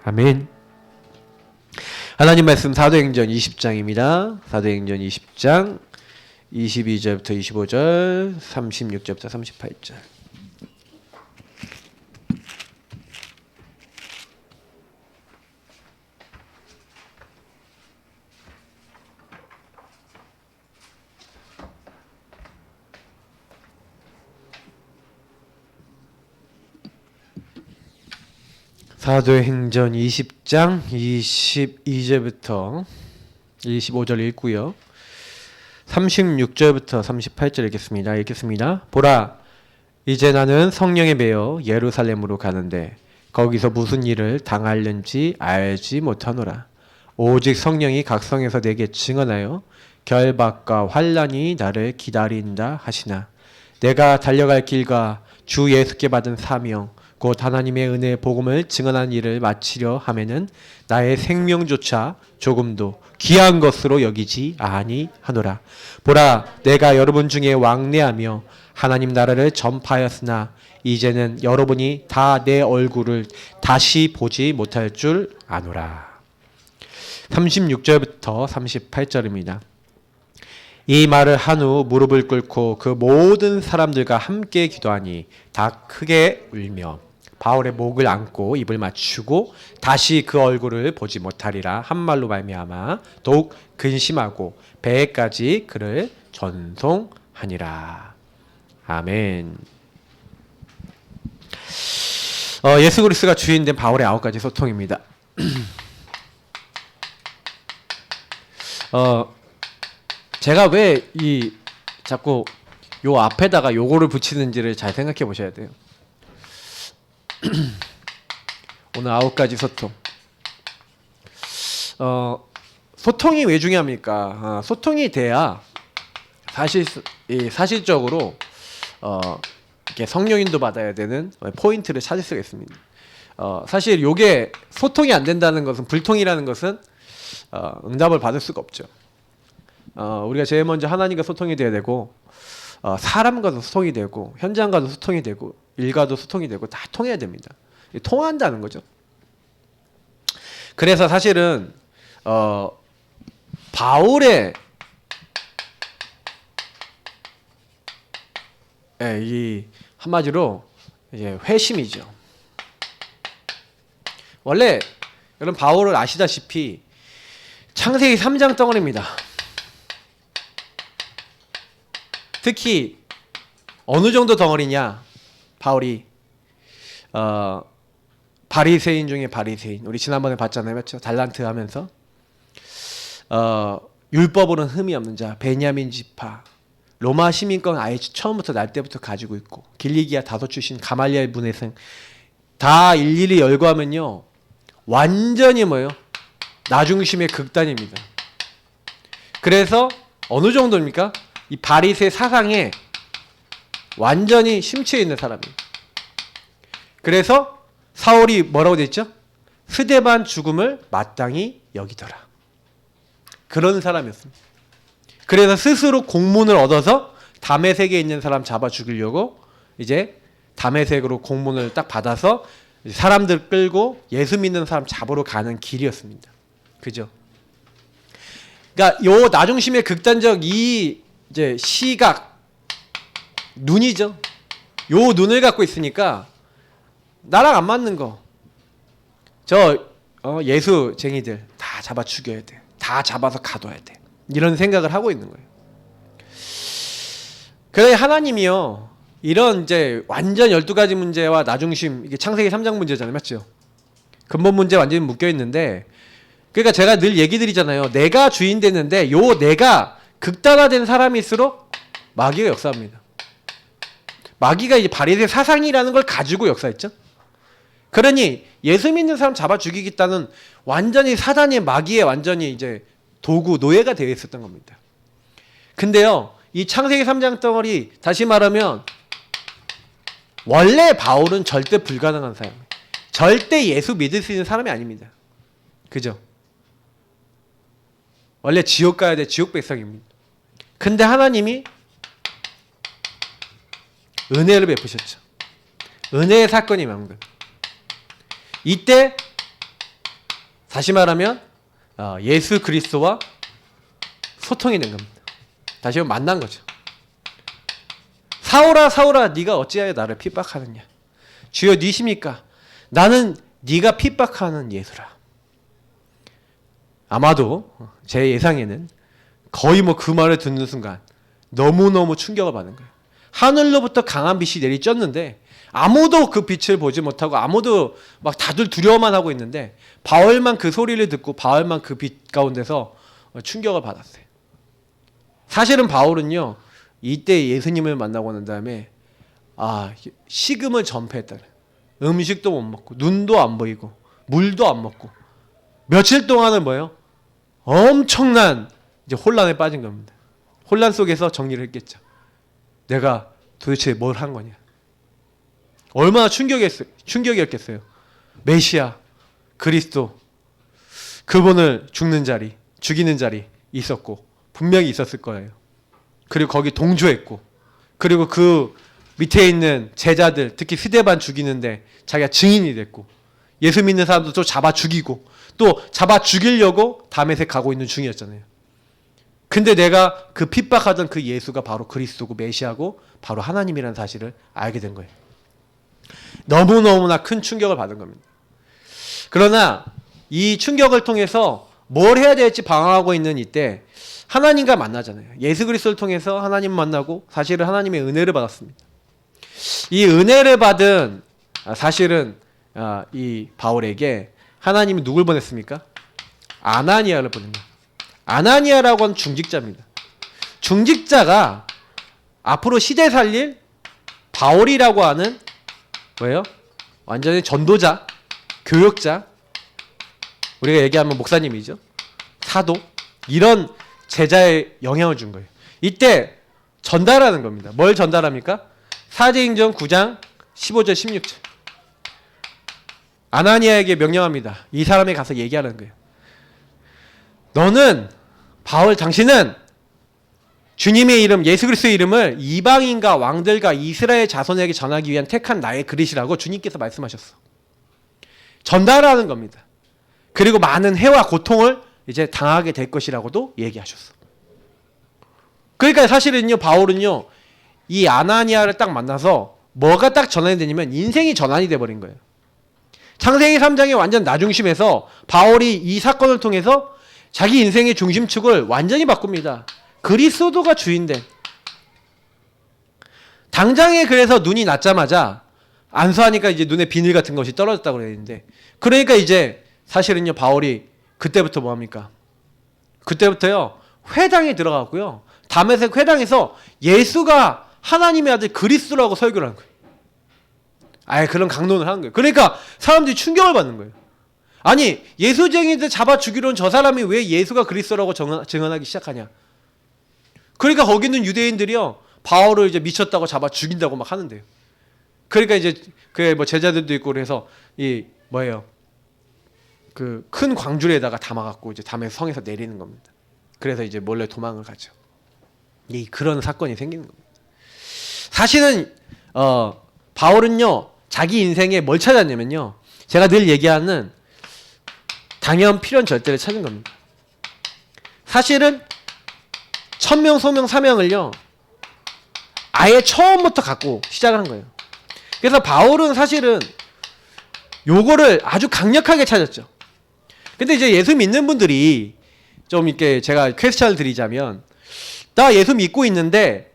아멘. 하나님 말씀 사도행전 20장입니다. 사도행전 20장 22절부터 25절, 36절부터 38절. 사도행전 20장 22절부터 25절 읽고요. 36절부터 38절 읽겠습니다. 보라, 이제 나는 성령에 매여 예루살렘으로 가는데 거기서 무슨 일을 당하려는지 알지 못하노라. 오직 성령이 각성에서 내게 증언하여 결박과 환난이 나를 기다린다 하시나 내가 달려갈 길과 주 예수께 받은 사명 곧 하나님의 은혜의 복음을 증언한 일을 마치려 하면은 나의 생명조차 조금도 귀한 것으로 여기지 아니하노라. 보라, 내가 여러분 중에 왕래하며 하나님 나라를 전파하였으나 이제는 여러분이 다 내 얼굴을 다시 보지 못할 줄 아노라. 36절부터 38절입니다. 이 말을 한 후 무릎을 꿇고 그 모든 사람들과 함께 기도하니 다 크게 울며 바울의 목을 안고 입을 맞추고 다시 그 얼굴을 보지 못하리라 한 말로 말미암아 더욱 근심하고 배에까지 그를 전송하니라. 아멘. 예수 그리스도가 주인된 바울의 9가지 소통입니다. 제가 왜 자꾸 요 앞에다가 요거를 붙이는지를 잘 생각해 보셔야 돼요. 오늘 9가지 소통. 소통이 왜 중요합니까? 소통이 돼야 사실적으로 이렇게 성령인도 받아야 되는 포인트를 찾을 수가 있습니다. 사실 요게 소통이 안 된다는 것은, 불통이라는 것은 응답을 받을 수가 없죠. 우리가 제일 먼저 하나님과 소통이 돼야 되고, 사람과도 소통이 되고, 현장과도 소통이 되고, 일과도 소통이 되고, 다 통해야 됩니다. 통한다는 거죠. 그래서 사실은 바울의 이 한마디로 이제 회심이죠. 원래 여러분 바울을 아시다시피 창세기 3장 덩어리입니다. 특히 어느 정도 덩어리냐? 바울이 바리새인 중에 바리새인. 우리 지난번에 봤잖아요, 맞죠? 달란트 하면서 율법으로는 흠이 없는 자, 베냐민 지파, 로마 시민권 아예 처음부터 날 때부터 가지고 있고, 길리기아 다소 출신 가말리엘 문해생 다 일일이 열거하면요, 완전히 뭐예요? 나중심의 극단입니다. 그래서 어느 정도입니까? 이 바리새 사상에 완전히 심취해 있는 사람이에요. 그래서 사울이 뭐라고 됐죠? 스데반 죽음을 마땅히 여기더라. 그런 사람이었습니다. 그래서 스스로 공문을 얻어서 다메섹에 있는 사람 잡아 죽이려고 이제 다메섹으로 공문을 딱 받아서 사람들 끌고 예수 믿는 사람 잡으러 가는 길이었습니다. 그죠? 그러니까 요 나중심의 극단적 이제 시각, 눈이죠. 요 눈을 갖고 있으니까 나랑 안 맞는 거, 예수쟁이들 다 잡아 죽여야 돼. 다 잡아서 가둬야 돼. 이런 생각을 하고 있는 거예요. 그래 하나님이요, 이런 이제 완전 12가지 문제와 나중심, 이게 창세기 3장 문제잖아요, 맞죠? 근본 문제 완전히 묶여 있는데, 그러니까 제가 늘 얘기 드리잖아요. 내가 주인 됐는데 요 내가 극단화된 사람일수록 마귀가 역사합니다. 마귀가 이제 바리새 사상이라는 걸 가지고 역사했죠. 그러니 예수 믿는 사람 잡아 죽이겠다는 완전히 사단의 마귀의 완전히 이제 도구, 노예가 되어 있었던 겁니다. 근데요, 이 창세기 3장 덩어리, 다시 말하면 원래 바울은 절대 불가능한 사람, 절대 예수 믿을 수 있는 사람이 아닙니다. 그죠? 원래 지옥 가야 돼, 지옥 백성입니다. 근데 하나님이 은혜를 베푸셨죠. 은혜의 사건이 많은 거예요. 이때 다시 말하면 예수 그리스도와 소통이 된 겁니다. 다시 한번 만난 거죠. 사울아 사울아 네가 어찌하여 나를 핍박하느냐. 주여 니십니까? 나는 네가 핍박하는 예수라. 아마도 제 예상에는 거의 뭐 그 말을 듣는 순간 너무너무 충격을 받는 거예요. 하늘로부터 강한 빛이 내리쬐는데 아무도 그 빛을 보지 못하고 아무도 막 다들 두려워만 하고 있는데 바울만 그 소리를 듣고 바울만 그 빛 가운데서 충격을 받았어요. 사실은 바울은요 이때 예수님을 만나고 난 다음에 식음을 전폐했다. 음식도 못 먹고 눈도 안 보이고 물도 안 먹고 며칠 동안은 뭐예요? 엄청난 이제 혼란에 빠진 겁니다. 혼란 속에서 정리를 했겠죠. 내가 도대체 뭘 한 거냐. 얼마나 충격이었겠어요. 메시아, 그리스도, 그분을 죽이는 자리 있었고 분명히 있었을 거예요. 그리고 거기 동조했고 그리고 그 밑에 있는 제자들 특히 스데반 죽이는데 자기가 증인이 됐고 예수 믿는 사람도 또 잡아 죽이고 또 잡아 죽이려고 다메섹 가고 있는 중이었잖아요. 근데 내가 그 핍박하던 그 예수가 바로 그리스도고 메시아고 바로 하나님이라는 사실을 알게 된 거예요. 너무너무나 큰 충격을 받은 겁니다. 그러나 이 충격을 통해서 뭘 해야 될지 방황하고 있는 이때 하나님과 만나잖아요. 예수 그리스도를 통해서 하나님 만나고 사실은 하나님의 은혜를 받았습니다. 이 은혜를 받은 사실은 이 바울에게 하나님이 누굴 보냈습니까? 아나니아를 보냅니다. 아나니아라고 하는 중직자입니다. 중직자가 앞으로 시대 살릴 바울이라고 하는 뭐예요? 완전히 전도자, 교역자, 우리가 얘기하면 목사님이죠. 사도, 이런 제자에 영향을 준 거예요. 이때 전달하는 겁니다. 뭘 전달합니까? 사도행전 9장 15절 16절. 아나니아에게 명령합니다. 이 사람에 가서 얘기하는 거예요. 너는 바울 당신은 주님의 이름 예수 그리스도의 이름을 이방인과 왕들과 이스라엘 자손에게 전하기 위한 택한 나의 그릇이라고 주님께서 말씀하셨어. 전달하는 겁니다. 그리고 많은 해와 고통을 이제 당하게 될 것이라고도 얘기하셨어. 그러니까 사실은요 바울은요 이 아나니아를 딱 만나서 뭐가 딱 전환이 되냐면 인생이 전환이 돼버린 거예요. 창세기 3장의 완전 나중심에서 바울이 이 사건을 통해서 자기 인생의 중심축을 완전히 바꿉니다. 그리스도가 주인된. 당장에 그래서 눈이 낮자마자 안수하니까 이제 눈에 비늘 같은 것이 떨어졌다고 그랬는데 그러니까 이제 사실은요 바울이 그때부터 뭐합니까? 그때부터요 회당에 들어가고요 다메섹 회당에서 예수가 하나님의 아들 그리스도라고 설교를 하는 거예요. 그런 강론을 하는 거예요. 그러니까 사람들이 충격을 받는 거예요. 아니 예수쟁이들 잡아 죽이러 온 저 사람이 왜 예수가 그리스도라고 증언하기 시작하냐. 그러니까 거기 있는 유대인들이요 바울을 이제 미쳤다고 잡아 죽인다고 막 하는데요. 그러니까 이제 그 뭐 제자들도 있고 그래서 이 뭐예요 그 큰 광주리에다가 담아갖고 이제 담에 성에서 내리는 겁니다. 그래서 이제 몰래 도망을 가죠. 그런 사건이 생기는 겁니다. 사실은 바울은요 자기 인생에 뭘 찾았냐면요 제가 늘 얘기하는 당연 필연 절대를 찾은 겁니다. 사실은 천명 소명 사명을요 아예 처음부터 갖고 시작을 한 거예요. 그래서 바울은 사실은 요거를 아주 강력하게 찾았죠. 근데 이제 예수 믿는 분들이 좀 이렇게 제가 퀘스천을 드리자면 나 예수 믿고 있는데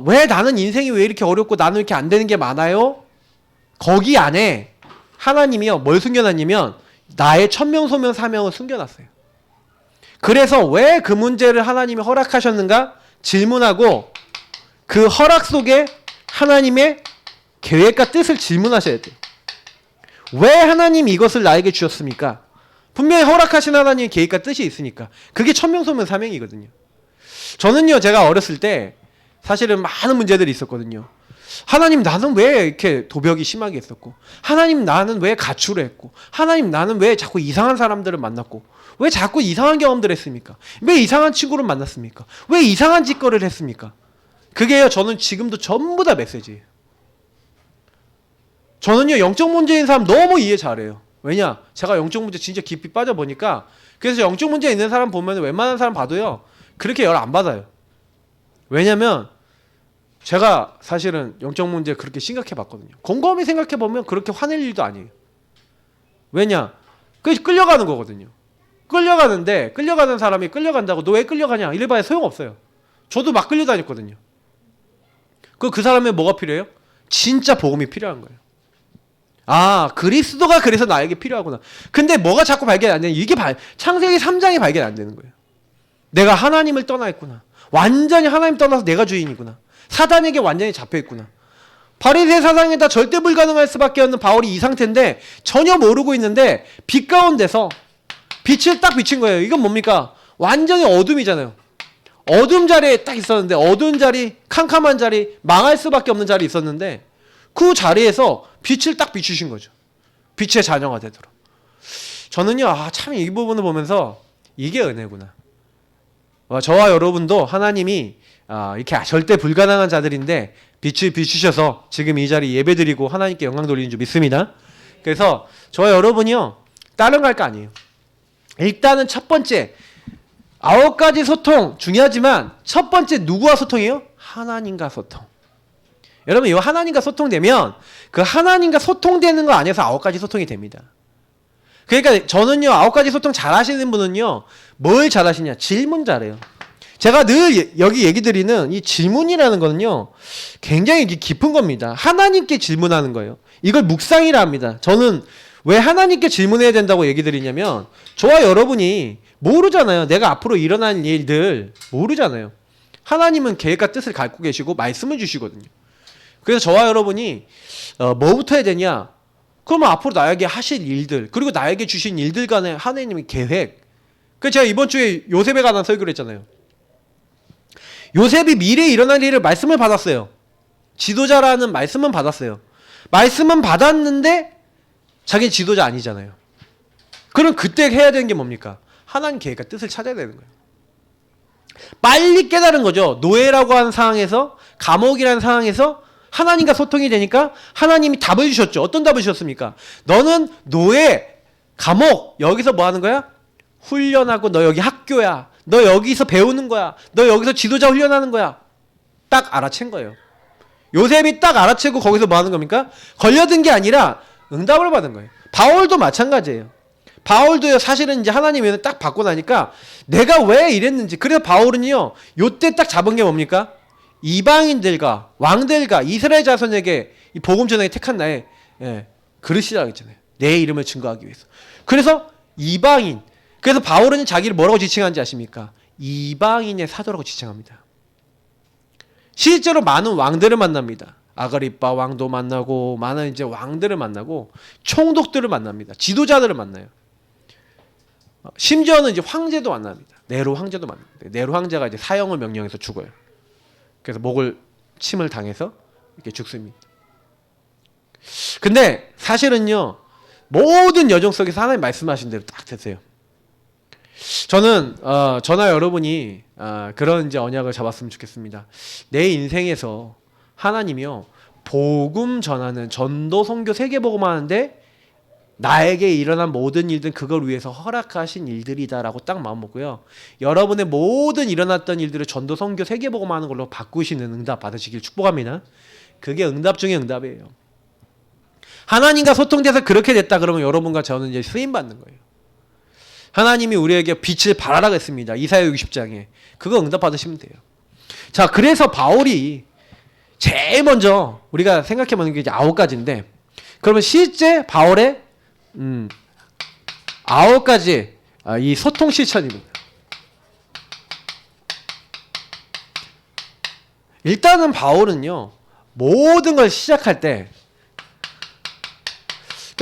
왜 나는 인생이 왜 이렇게 어렵고 나는 이렇게 안 되는 게 많아요? 거기 안에 하나님이요 뭘 숨겨놨냐면 나의 천명 소명 사명을 숨겨놨어요. 그래서 왜 그 문제를 하나님이 허락하셨는가 질문하고 그 허락 속에 하나님의 계획과 뜻을 질문하셔야 돼요. 왜 하나님 이것을 나에게 주셨습니까? 분명히 허락하신 하나님의 계획과 뜻이 있으니까. 그게 천명 소명 사명이거든요. 저는요 제가 어렸을 때 사실은 많은 문제들이 있었거든요. 하나님 나는 왜 이렇게 도벽이 심하게 했었고 하나님 나는 왜 가출을 했고 하나님 나는 왜 자꾸 이상한 사람들을 만났고 왜 자꾸 이상한 경험들을 했습니까? 왜 이상한 친구를 만났습니까? 왜 이상한 짓거리를 했습니까? 그게요 저는 지금도 전부 다 메시지예요. 저는요 영적 문제인 사람 너무 이해 잘해요. 왜냐? 제가 영적 문제 진짜 깊이 빠져보니까 그래서 영적 문제 있는 사람 보면 웬만한 사람 봐도요 그렇게 열 안 받아요. 왜냐면 제가 사실은 영적 문제 그렇게 심각해 봤거든요. 곰곰이 생각해 보면 그렇게 화낼 일도 아니에요. 왜냐? 그 끌려가는 거거든요. 끌려가는데 끌려가는 사람이 끌려간다고 너 왜 끌려가냐 이래봐야 소용없어요. 저도 막 끌려다녔거든요. 그 사람의 뭐가 필요해요? 진짜 복음이 필요한 거예요. 아, 그리스도가 그래서 나에게 필요하구나. 근데 뭐가 자꾸 발견 안 되냐? 이게 창세기 3장이 발견 안 되는 거예요. 내가 하나님을 떠나 있구나. 완전히 하나님 떠나서 내가 주인이구나. 사단에게 완전히 잡혀 있구나. 바리새 사상에다 절대 불가능할 수밖에 없는 바울이 이 상태인데 전혀 모르고 있는데 빛 가운데서 빛을 딱 비친 거예요. 이건 뭡니까? 완전히 어둠이잖아요. 어둠 자리에 딱 있었는데 어두운 자리, 캄캄한 자리, 망할 수밖에 없는 자리에 있었는데 그 자리에서 빛을 딱 비추신 거죠. 빛의 자녀가 되도록. 저는요, 참 이 부분을 보면서 이게 은혜구나. 저와 여러분도 하나님이 이렇게 절대 불가능한 자들인데 빛을 비추셔서 지금 이 자리 예배드리고 하나님께 영광 돌리는 줄 믿습니다. 그래서 저와 여러분이요, 다른 거 할 거 아니에요. 일단은 첫 번째 9가지 소통 중요하지만 첫 번째 누구와 소통이에요? 하나님과 소통. 여러분 이 하나님과 소통되면 그 하나님과 소통되는 거 안에서 9가지 소통이 됩니다. 그러니까 저는요 9가지 소통 잘 하시는 분은요 뭘 잘하시냐? 질문 잘해요. 제가 늘 여기 얘기 드리는 이 질문이라는 거는요 굉장히 깊은 겁니다. 하나님께 질문하는 거예요. 이걸 묵상이라 합니다. 저는 왜 하나님께 질문해야 된다고 얘기 드리냐면 저와 여러분이 모르잖아요. 내가 앞으로 일어날 일들 모르잖아요. 하나님은 계획과 뜻을 갖고 계시고 말씀을 주시거든요. 그래서 저와 여러분이 뭐부터 해야 되냐? 그러면 앞으로 나에게 하실 일들 그리고 나에게 주신 일들 간의 하나님의 계획. 그래서 제가 이번 주에 요셉에 관한 설교를 했잖아요. 요셉이 미래에 일어날 일을 말씀을 받았어요. 지도자라는 말씀은 받았어요. 말씀은 받았는데 자기는 지도자 아니잖아요. 그럼 그때 해야 되는 게 뭡니까? 하나님 계획과 뜻을 찾아야 되는 거예요. 빨리 깨달은 거죠. 노예라고 하는 상황에서 감옥이라는 상황에서 하나님과 소통이 되니까 하나님이 답을 주셨죠. 어떤 답을 주셨습니까? 너는 노예, 감옥 여기서 뭐 하는 거야? 훈련하고 너 여기 학교야. 너 여기서 배우는 거야. 너 여기서 지도자 훈련하는 거야. 딱 알아챈 거예요. 요셉이 딱 알아채고 거기서 뭐 하는 겁니까? 걸려든 게 아니라 응답을 받은 거예요. 바울도 마찬가지예요. 바울도요 사실은 이제 하나님 은혜 딱 받고 나니까 내가 왜 이랬는지 그래서 바울은요 요때 딱 잡은 게 뭡니까? 이방인들과 왕들과 이스라엘 자손에게 이 복음 전하게 택한 나의 그릇이라고 했잖아요. 내 이름을 증거하기 위해서. 그래서 이방인. 그래서 바울은 자기를 뭐라고 지칭하는지 아십니까? 이방인의 사도라고 지칭합니다. 실제로 많은 왕들을 만납니다. 아그리빠 왕도 만나고 많은 이제 왕들을 만나고 총독들을 만납니다. 지도자들을 만나요. 심지어는 이제 황제도 만납니다. 네로 황제도 만납니다. 네로 황제가 이제 사형을 명령해서 죽어요. 그래서 목을 침을 당해서 이렇게 죽습니다. 근데 사실은요 모든 여정 속에서 하나님 말씀하신 대로 딱 됐어요. 저는 저나 여러분이 그런 이제 언약을 잡았으면 좋겠습니다. 내 인생에서 하나님이요 복음 전하는 전도 선교 세계복음 하는데 나에게 일어난 모든 일들은 그걸 위해서 허락하신 일들이다라고 딱 마음 먹고요. 여러분의 모든 일어났던 일들을 전도 선교 세계복음 하는 걸로 바꾸시는 응답 받으시길 축복합니다. 그게 응답 중에 응답이에요. 하나님과 소통돼서 그렇게 됐다 그러면 여러분과 저는 이제 쓰임 받는 거예요. 하나님이 우리에게 빛을 발하라고 했습니다. 이사야 60장에. 그거 응답 받으시면 돼요. 자, 그래서 바울이 제일 먼저 우리가 생각해보는 게 이제 9가지인데 그러면 실제 바울의 9가지 이 소통 실천입니다. 일단은 바울은요 모든 걸 시작할 때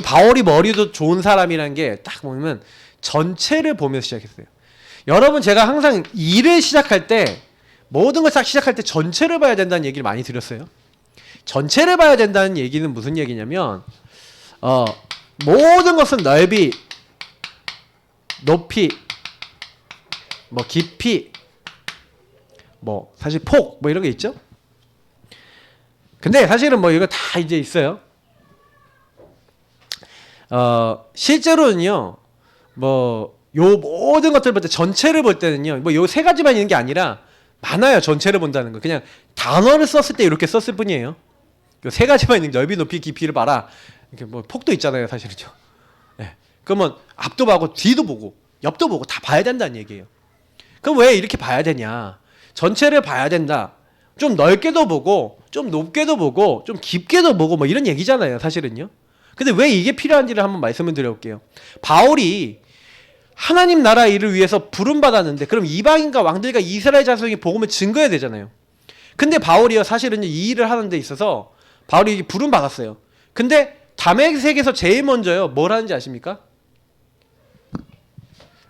바울이 머리도 좋은 사람이라는 게 딱 보면 전체를 보면서 시작했어요. 여러분 제가 항상 일을 시작할 때 모든 걸 딱 시작할 때 전체를 봐야 된다는 얘기를 많이 드렸어요. 전체를 봐야 된다는 얘기는 무슨 얘기냐면 모든 것은 넓이, 높이, 뭐 깊이, 뭐 사실 폭, 뭐 이런 게 있죠. 근데 사실은 뭐 이거 다 이제 있어요. 실제로는요, 뭐, 요 모든 것들을 볼 때, 전체를 볼 때는요, 뭐, 요 세 가지만 있는 게 아니라, 많아요. 전체를 본다는 거. 그냥 단어를 썼을 때 이렇게 썼을 뿐이에요. 요 세 가지만 있는 넓이, 높이, 깊이를 봐라. 이렇게 뭐, 폭도 있잖아요, 사실은요. 네. 그러면 앞도 보고, 뒤도 보고, 옆도 보고, 다 봐야 된다는 얘기예요. 그럼 왜 이렇게 봐야 되냐? 전체를 봐야 된다. 좀 넓게도 보고, 좀 높게도 보고, 좀 깊게도 보고, 뭐 이런 얘기잖아요, 사실은요. 근데 왜 이게 필요한지를 한번 말씀을 드려볼게요. 바울이 하나님 나라 일을 위해서 부름받았는데, 그럼 이방인과 왕들과 이스라엘 자손이 복음을 증거해야 되잖아요. 근데 바울이요, 사실은 이 일을 하는 데 있어서 바울이 부름받았어요. 근데 다메섹에서 제일 먼저요, 뭘 하는지 아십니까?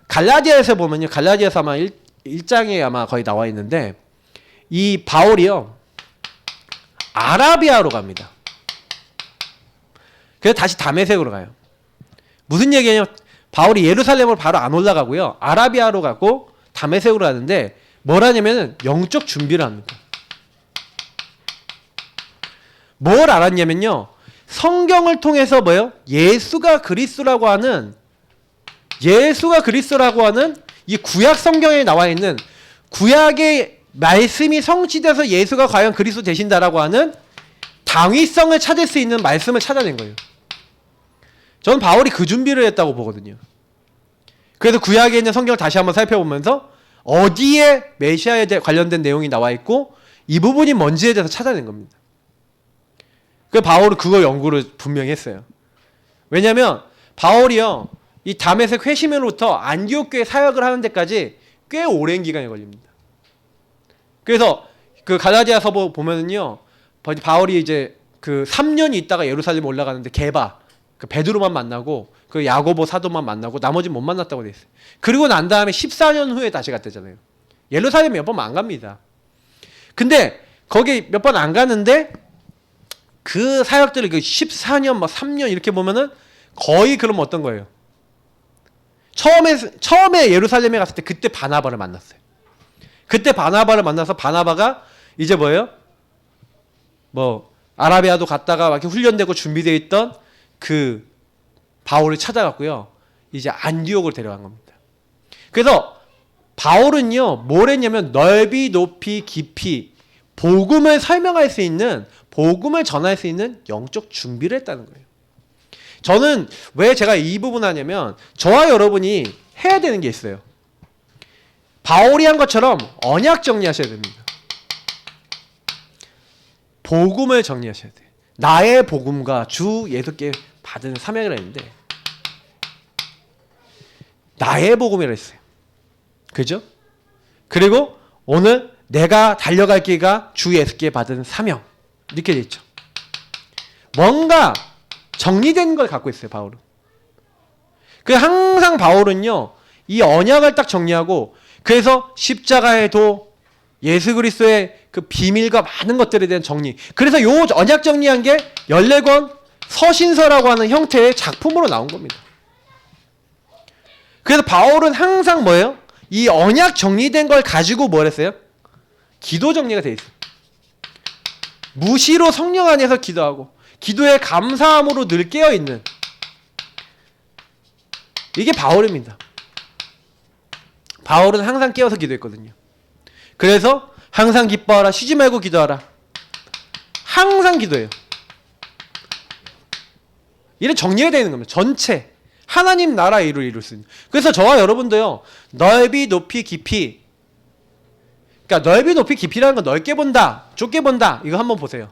갈라디아에서 보면요, 갈라디아서 아마 1장에 아마 거의 나와 있는데, 이 바울이요, 아라비아로 갑니다. 그래서 다시 다메섹으로 가요. 무슨 얘기냐면, 바울이 예루살렘으로 바로 안 올라가고요, 아라비아로 가고 다메섹으로 가는데, 뭘 하냐면은 영적 준비를 합니다. 뭘 알았냐면요, 성경을 통해서 뭐요? 예수가 그리스도라고 하는 이 구약 성경에 나와 있는 구약의 말씀이 성취돼서 예수가 과연 그리스도 되신다라고 하는 당위성을 찾을 수 있는 말씀을 찾아낸 거예요. 저는 바울이 그 준비를 했다고 보거든요. 그래서 구약에 있는 성경을 다시 한번 살펴보면서 어디에 메시아에 관련된 내용이 나와 있고 이 부분이 뭔지에 대해서 찾아낸 겁니다. 그 바울은 그걸 연구를 분명히 했어요. 왜냐하면 바울이요, 이 다메섹 회심으로부터 안디옥 교회 사역을 하는 데까지 꽤 오랜 기간이 걸립니다. 그래서 그 갈라디아서 보면은요, 바울이 이제 그 3년이 있다가 예루살렘 올라가는데 게바, 그 베드로만 만나고 그 야고보 사도만 만나고 나머지는 못 만났다고 돼 있어요. 그리고 난 다음에 14년 후에 다시 갔대잖아요. 예루살렘 몇 번 안 갑니다. 근데 거기 몇 번 안 가는데 그 사역들을 그 14년 막 3년 이렇게 보면은 거의 그럼 어떤 거예요? 처음에 예루살렘에 갔을 때 그때 바나바를 만났어요. 그때 바나바를 만나서 바나바가 이제 뭐예요? 뭐 아라비아도 갔다가 막 이렇게 훈련되고 준비되어 있던 그 바울을 찾아갔고요. 이제 안디옥을 데려간 겁니다. 그래서 바울은요, 뭘 했냐면 넓이, 높이, 깊이 복음을 설명할 수 있는, 복음을 전할 수 있는 영적 준비를 했다는 거예요. 저는 왜 제가 이 부분 하냐면 저와 여러분이 해야 되는 게 있어요. 바울이 한 것처럼 언약 정리하셔야 됩니다. 복음을 정리하셔야 돼요. 나의 복음과 주 예수께 받은 사명이라 했는데 나의 복음이라 했어요. 그죠? 그리고 오늘 내가 달려갈 길가 주 예수께 받은 사명 이렇게 돼 있죠. 뭔가 정리된 걸 갖고 있어요, 바울은. 그 항상 바울은요, 이 언약을 딱 정리하고 그래서 십자가의 도, 예수 그리스도의 그 비밀과 많은 것들에 대한 정리. 그래서 요 언약 정리한 게 14권 서신서라고 하는 형태의 작품으로 나온 겁니다. 그래서 바울은 항상 뭐예요? 이 언약 정리된 걸 가지고 뭘 했어요? 기도 정리가 돼 있어요. 무시로 성령 안에서 기도하고 기도에 감사함으로 늘 깨어있는, 이게 바울입니다. 바울은 항상 깨어서 기도했거든요. 그래서 항상 기뻐하라, 쉬지 말고 기도하라. 항상 기도해요. 이래 정리가 되는 겁니다. 전체 하나님 나라 일을 이룰 수 있는. 그래서 저와 여러분도요, 넓이, 높이, 깊이. 그러니까 넓이, 높이, 깊이라는 건 넓게 본다, 좁게 본다, 이거 한번 보세요.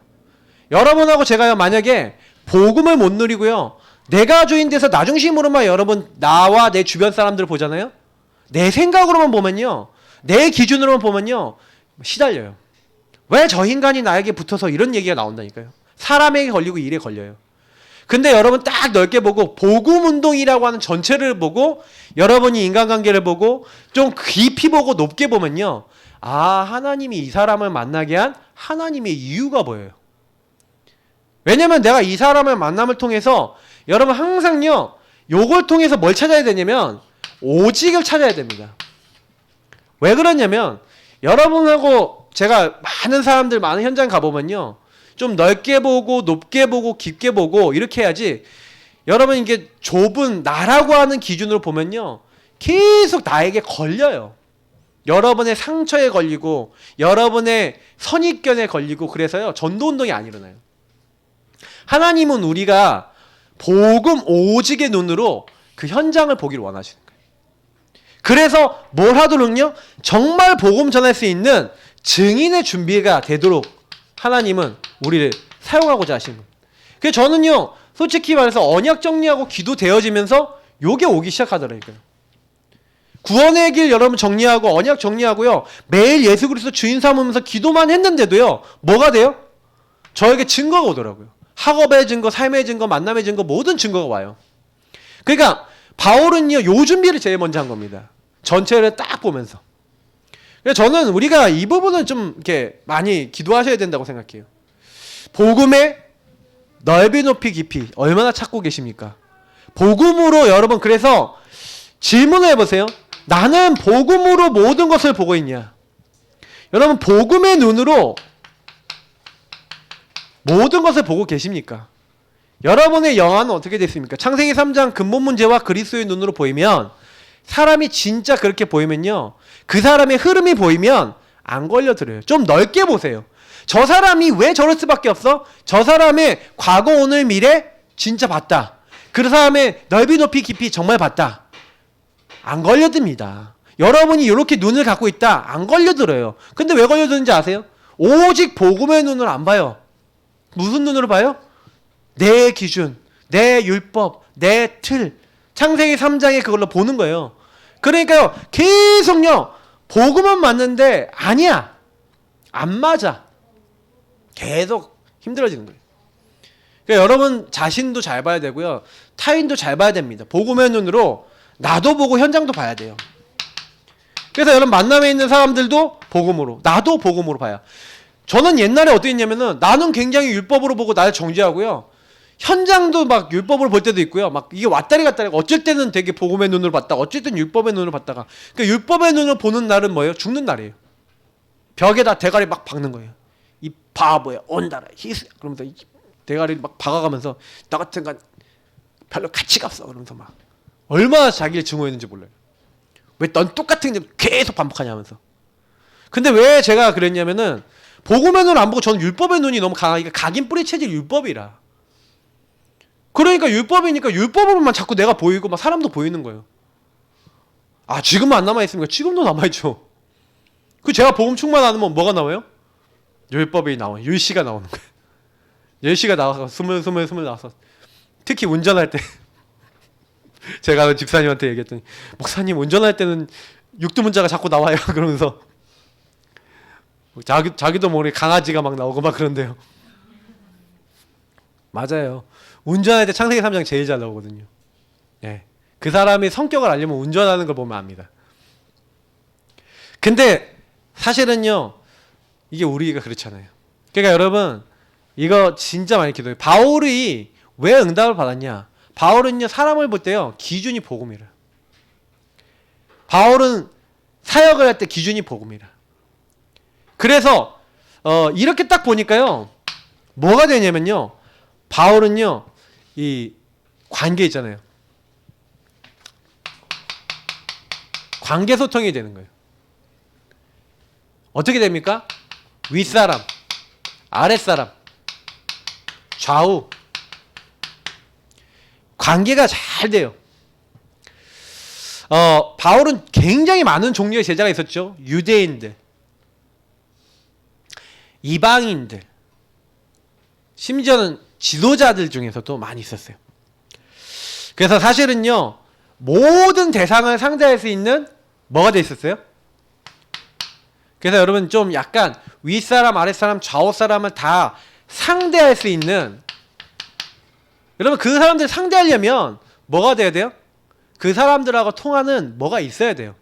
여러분하고 제가요, 만약에 복음을 못 누리고요, 내가 주인 돼서 나 중심으로만 여러분, 나와 내 주변 사람들을 보잖아요. 내 생각으로만 보면요, 내 기준으로만 보면요, 시달려요. 왜 저 인간이 나에게 붙어서 이런 얘기가 나온다니까요. 사람에게 걸리고 일에 걸려요. 근데 여러분 딱 넓게 보고 복음 운동이라고 하는 전체를 보고 여러분이 인간관계를 보고 좀 깊이 보고 높게 보면요, 아, 하나님이 이 사람을 만나게 한 하나님의 이유가 보여요. 왜냐면 내가 이 사람을 만남을 통해서 여러분 항상요, 요걸 통해서 뭘 찾아야 되냐면 오직을 찾아야 됩니다. 왜 그러냐면 여러분하고 제가 많은 사람들 많은 현장 가보면요, 좀 넓게 보고 높게 보고 깊게 보고 이렇게 해야지. 여러분 이게 좁은 나라고 하는 기준으로 보면요, 계속 나에게 걸려요. 여러분의 상처에 걸리고 여러분의 선입견에 걸리고, 그래서요 전도운동이 안 일어나요. 하나님은 우리가 복음 오직의 눈으로 그 현장을 보기를 원하시는 거예요. 그래서 뭘 하도록요, 정말 복음 전할 수 있는 증인의 준비가 되도록 하나님은 우리를 사용하고자 하시는 거예요. 그래서 저는요 솔직히 말해서 언약 정리하고 기도 되어지면서 요게 오기 시작하더라고요. 구원의 길 여러분 정리하고 언약 정리하고요, 매일 예수 그리스도 주인 삼으면서 기도만 했는데도요 뭐가 돼요? 저에게 증거가 오더라고요. 학업의 증거, 삶의 증거, 만남의 증거, 모든 증거가 와요. 그러니까 바울은요 요 준비를 제일 먼저 한 겁니다. 전체를 딱 보면서. 그래서 저는 우리가 이 부분은 좀 이렇게 많이 기도하셔야 된다고 생각해요. 복음의 넓이 높이 깊이 얼마나 찾고 계십니까? 복음으로 여러분, 그래서 질문을 해보세요. 나는 복음으로 모든 것을 보고 있냐? 여러분 복음의 눈으로 모든 것을 보고 계십니까? 여러분의 영안은 어떻게 됐습니까? 창세기 3장 근본 문제와 그리스도의 눈으로 보이면, 사람이 진짜 그렇게 보이면요, 그 사람의 흐름이 보이면 안 걸려들어요. 좀 넓게 보세요. 저 사람이 왜 저럴 수밖에 없어? 저 사람의 과거 오늘 미래 진짜 봤다. 그 사람의 넓이 높이 깊이 정말 봤다. 안 걸려듭니다. 여러분이 이렇게 눈을 갖고 있다, 안 걸려들어요. 근데 왜 걸려드는지 아세요? 오직 복음의 눈으로 안 봐요. 무슨 눈으로 봐요? 내 기준, 내 율법, 내 틀, 창세기 3장에 그걸로 보는 거예요. 그러니까요 계속요 복음은 맞는데 아니야, 안 맞아, 계속 힘들어지는 거예요. 그러니까 여러분 자신도 잘 봐야 되고요, 타인도 잘 봐야 됩니다. 복음의 눈으로 나도 보고 현장도 봐야 돼요. 그래서 여러분 만남에 있는 사람들도 복음으로, 나도 복음으로 봐요. 저는 옛날에 어떻게 했냐면은, 나는 굉장히 율법으로 보고 나를 정죄하고요, 현장도 막 율법으로 볼 때도 있고요, 막 이게 왔다리 갔다리, 어쩔 때는 되게 복음의 눈으로 봤다가 어쩔 때는 율법의 눈으로 봤다가, 그러니까 율법의 눈으로 보는 날은 뭐예요? 죽는 날이에요. 벽에다 대가리 막 박는 거예요. 이 바보야, 온다라, 히스, 그러면서 이 대가리 막 박아가면서 나 같은 건 별로 가치가 없어, 그러면서 막 얼마나 자기를 증오했는지 몰라요. 왜 넌 똑같은 게 계속 반복하냐면서. 근데 왜 제가 그랬냐면은, 복음의 눈을 안 보고 저는 율법의 눈이 너무 강하니까, 각인 뿌리 체질 율법이라. 그러니까 율법이니까 율법으로만 자꾸 내가 보이고 막 사람도 보이는 거예요. 아 지금은 안 남아있습니까? 지금도 남아있죠. 그 제가 복음 충만 안 하면 뭐가 나와요? 율법이 나와요. 율시가 나오는 거예요. 율시가 나와서 스물 나와서, 특히 운전할 때 제가 집사님한테 얘기했더니, 목사님 운전할 때는 육두문자가 자꾸 나와요 그러면서, 자기도 모르게 강아지가 막 나오고 막 그런데요. 맞아요. 운전할 때 창세기 3장 제일 잘 나오거든요. 예. 그 사람의 성격을 알려면 운전하는 걸 보면 압니다. 근데 사실은요 이게 우리가 그렇잖아요. 그러니까 여러분 이거 진짜 많이 기도해요. 바울이 왜 응답을 받았냐? 바울은요 사람을 볼 때요 기준이 복음이라. 바울은 사역을 할 때 기준이 복음이라. 그래서 이렇게 딱 보니까요 뭐가 되냐면요, 바울은요 이 관계 있잖아요, 관계 소통이 되는 거예요. 어떻게 됩니까? 윗사람, 아랫사람, 좌우 관계가 잘 돼요. 바울은 굉장히 많은 종류의 제자가 있었죠. 유대인들, 이방인들, 심지어는 지도자들 중에서도 많이 있었어요. 그래서 사실은요 모든 대상을 상대할 수 있는 뭐가 돼 있었어요? 그래서 여러분 좀 약간 윗사람, 아랫사람, 좌우사람을 다 상대할 수 있는, 여러분 그 사람들 상대하려면 뭐가 돼야 돼요? 그 사람들하고 통하는 뭐가 있어야 돼요.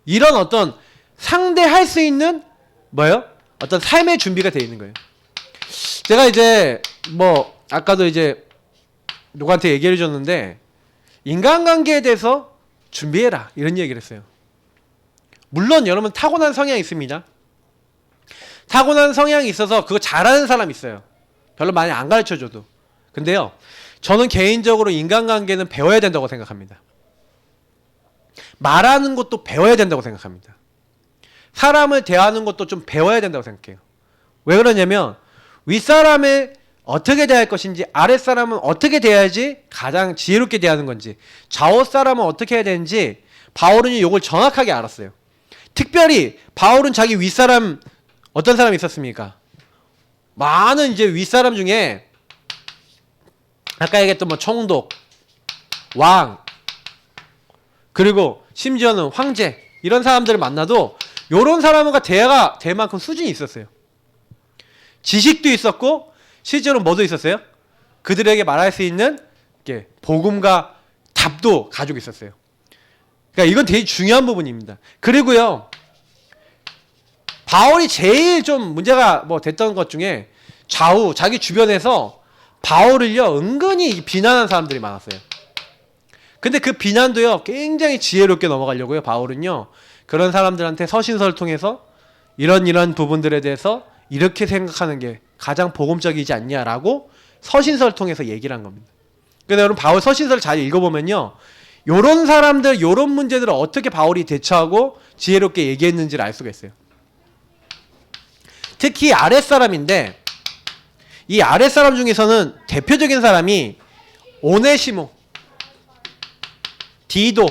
이런 어떤 상대할 수 있는 뭐예요? 어떤 삶의 준비가 되어 있는 거예요. 제가 이제 뭐 아까도 이제 누구한테 얘기를 해줬는데, 인간관계에 대해서 준비해라 이런 얘기를 했어요. 물론 여러분 타고난 성향이 있습니다. 타고난 성향이 있어서 그거 잘하는 사람이 있어요. 별로 많이 안 가르쳐줘도. 근데요 저는 개인적으로 인간관계는 배워야 된다고 생각합니다. 말하는 것도 배워야 된다고 생각합니다. 사람을 대하는 것도 좀 배워야 된다고 생각해요. 왜 그러냐면 윗사람을 어떻게 대할 것인지, 아랫사람은 어떻게 대해야지 가장 지혜롭게 대하는 건지, 좌우사람은 어떻게 해야 되는지 바울은 이걸 정확하게 알았어요. 특별히 바울은 자기 윗사람, 어떤 사람이 있었습니까? 많은 이제 윗사람 중에 아까 얘기했던 뭐 총독, 왕, 그리고 심지어는 황제, 이런 사람들을 만나도 이런 사람과 대화가 될 만큼 수준이 있었어요. 지식도 있었고 실제로 뭐도 있었어요? 그들에게 말할 수 있는 복음과 답도 가지고 있었어요. 그러니까 이건 되게 중요한 부분입니다. 그리고요, 바울이 제일 좀 문제가 뭐 됐던 것 중에 자기 주변에서 바울을요 은근히 비난하는 사람들이 많았어요. 근데 그 비난도요 굉장히 지혜롭게 넘어가려고요. 바울은요 그런 사람들한테 서신서를 통해서 이런 부분들에 대해서 이렇게 생각하는 게 가장 복음적이지 않냐라고 서신서를 통해서 얘기를 한 겁니다. 그래서 여러분 바울 서신서를 잘 읽어보면요, 요런 사람들, 요런 문제들을 어떻게 바울이 대처하고 지혜롭게 얘기했는지를 알 수가 있어요. 특히 아랫사람인데, 이 아랫사람 중에서는 대표적인 사람이 오네시모, 디도,